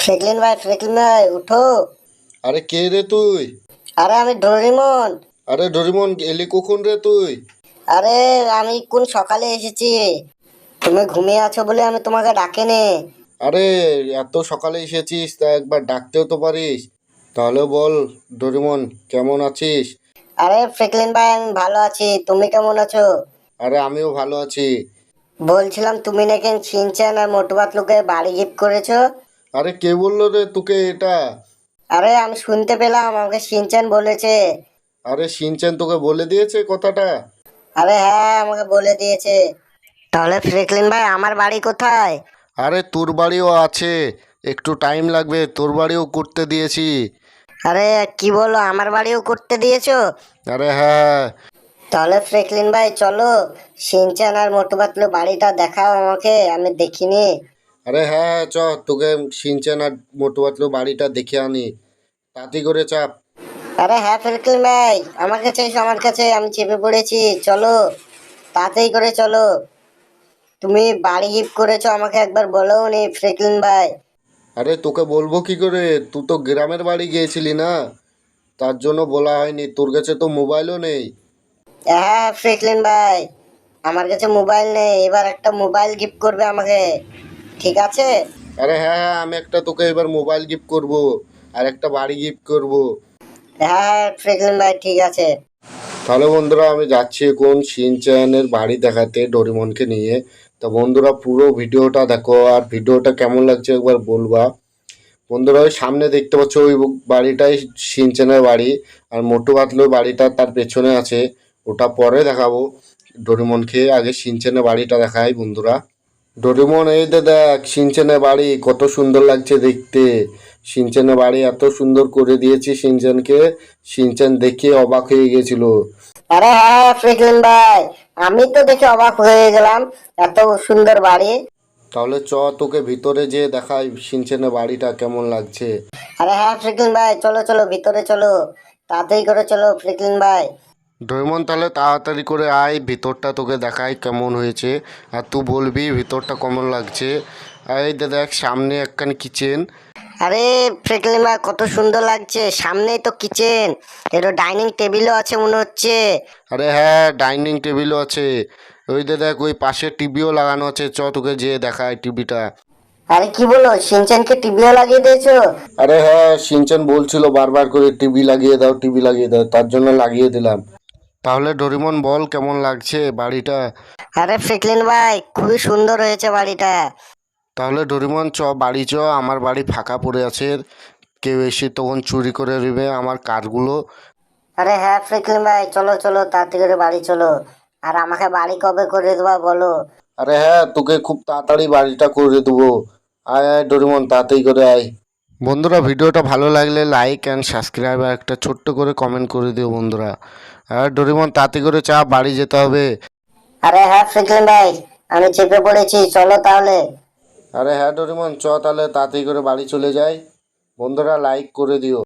ফ্রেকলিন ভাই উঠো। আরে কে রে তুই? আরে আমি ডোরেমন। আরে ডোরিমন, এলি কখন রে তুই? আরে আমি কোন সকালে এসেছি, তুমি ঘুমিয়ে আছো বলে আমি তোমাকে ডাকিনি। আরে এত সকালে এসেছিস, তা একবার ডাকতেও তো পারিস। তাহলে বল ডোরিমন, কেমন আছিস? আরে ফ্রেকলিন ভাই আমি ভালো আছি, তুমি কেমন আছো? আরে আমিও ভালো আছি। বলছিলাম তুমি নাকি শিনচ্যান আর মোটু পাতলুকে বাড়ি গিফট করেছো। আরে কে বললো রে তোকে এটা? আরে আমি শুনতে পেলাম, আমাকে শিনচ্যান বলেছে। আরে শিনচ্যান তোকে বলে দিয়েছে কথাটা? আরে হ্যাঁ, আমাকে বলে দিয়েছে। তাহলে ফ্রেকলিন ভাই আমার বাড়ি কোথায়? আরে তোর বাড়িও আছে, একটু টাইম লাগবে, তোর বাড়িও করতে দিয়েছি। আরে কি বলো, আমার বাড়িও করতে দিয়েছো? আরে হ্যাঁ। তাহলে ফ্রেকলিন ভাই চলো, শিনচ্যান আর মোটু পাতলু বাড়িটা দেখাও আমাকে, আমি দেখিনি। আরে হ্যাঁ হ্যাঁ, চ তোকে শিনচ্যান আর মোটু পাতলু বাড়িটা দেখে আনি, তাড়াতাড়ি করে চাপ। আরে হ্যাঁ ফ্রেকলিন ভাই, আমার কাছে এসো, আমার কাছে, আমি চেপে পড়েছি, চলো তাড়াতাড়ি করে চলো। তুমি বাড়ি গিফট করেছো আমাকে একবার বলো নি ফ্রেকলিন ভাই। আরে তোকে বলবো কি করে, তুই তো গ্রামের বাড়ি গিয়েছিলি না, তার জন্য বলা হয়নি। তোর কাছে তো মোবাইলও নেই। হ্যাঁ ফ্রেকলিন ভাই, আমার কাছে মোবাইল নেই, এবার একটা মোবাইল গিফট করবে আমাকে, ঠিক আছে? আরে হ্যাঁ হ্যাঁ, আমি একটা তোকে এবার মোবাইল গিফট করব, আর একটা বাড়ি গিফট করব। হ্যাঁ ফ্রেকলিন ভাই ঠিক আছে। তাহলে বন্ধুরা আমি যাচ্ছি এখন শিনচ্যানের বাড়ি দেখাতে ডোরিমনকে নিয়ে। তা বন্ধুরা পুরো ভিডিওটা দেখো, আর ভিডিওটা কেমন লাগছে একবার বলবা। বন্ধুরা ওই সামনে দেখতে পাচ্ছ ওই বাড়িটাই শিনচ্যানের বাড়ি, আর মোটু পাতলুর বাড়িটা তার পেছনে আছে, ওটা পরে দেখাবো। ডোরিমনকে আগে শিনচ্যানের বাড়িটা দেখাই বন্ধুরা। ডোরেমন, এই যে দেখ শিনচ্যানের বাড়ি কত সুন্দর লাগছে দেখতে। শিনচ্যানের বাড়ি এত সুন্দর করে দিয়েছি শিনচ্যানকে, শিনচ্যান দেখে অবাক হয়ে গেছিল। আরে হ্যাঁ ফ্রেকলিন ভাই, আমি তো দেখে অবাক হয়ে গেলাম, এত সুন্দর বাড়ি। তাহলে চ তোকে ভিতরে যেয়ে দেখাই শিনচ্যানের বাড়িটা কেমন লাগছে। আরে হ্যাঁ ফ্রেকলিন ভাই, চলো চলো ভিতরে চলো, তাড়াতাড়ি করে চলো ফ্রেকলিন ভাই। ডোরেমন তাহলে তাড়াতাড়ি করে আয়, ভিতরটা তোকে দেখাই কেমন হয়েছে, আর তুই বলবি ভিতরটা কেমন লাগছে। আর এই যে দেখ সামনে একখানি কিচেন। আরে ফ্রেকলিন ভাই কত সুন্দর লাগছে, সামনেই তো কিচেন, এটা ডাইনিং টেবিলও আছে মনে হচ্ছে। আরে হ্যাঁ, ডাইনিং টেবিলও আছে। ওই যে দেখ ওই পাশে টিভিও লাগানো আছে, চ তোকে যেয়ে দেখায় টিভিটা। আরে কি বলো, শিনচ্যানকে টিভিও লাগিয়ে দিয়েছো? আরে হ্যাঁ, সিনচান বলছিল বারবার করে টিভি লাগিয়ে দাও, টিভি লাগিয়ে দাও, তার জন্য লাগিয়ে দিলাম। তাহলে ডোরিমন বল কেমন লাগছে বাড়িটা? আরে ফ্রেকলিন ভাই খুবই সুন্দর হয়েছে বাড়িটা। তাহলে ডোরিমন চ বাড়ি চ, আমার বাড়ি ফাঁকা পড়ে আছে, কেউ এসে তখন চুরি করে নেবে আমার কারগুলো। আরে হ্যাঁ ফ্রেকলিন ভাই, চলো চলো তাড়াতাড়ি করে বাড়ি চলো। আর আমাকে বাড়ি কবে করে দেবা বলো? আরে হ্যাঁ, তোকে খুব তাড়াতাড়ি বাড়িটা করে দেবো। আয় আয় ডোরিমন, তাড়াতাড়ি করে আয়। বন্ধুরা ভিডিওটা ভালো লাগলে লাইক অ্যান্ড সাবস্ক্রাইব আর একটা ছোট্ট করে কমেন্ট করে দিও বন্ধুরা। আর ডোরিমন তাড়াতাড়ি করে চা, বাড়ি যেতে হবে। আরে হ্যাঁ ফ্রেকলিন ভাই, আমি চেপে পড়েছি, চলো তাহলে। আরে হ্যাঁ ডোরিমন, চ তাহলে তাড়াতাড়ি করে বাড়ি চলে যাই। বন্ধুরা লাইক করে দিও।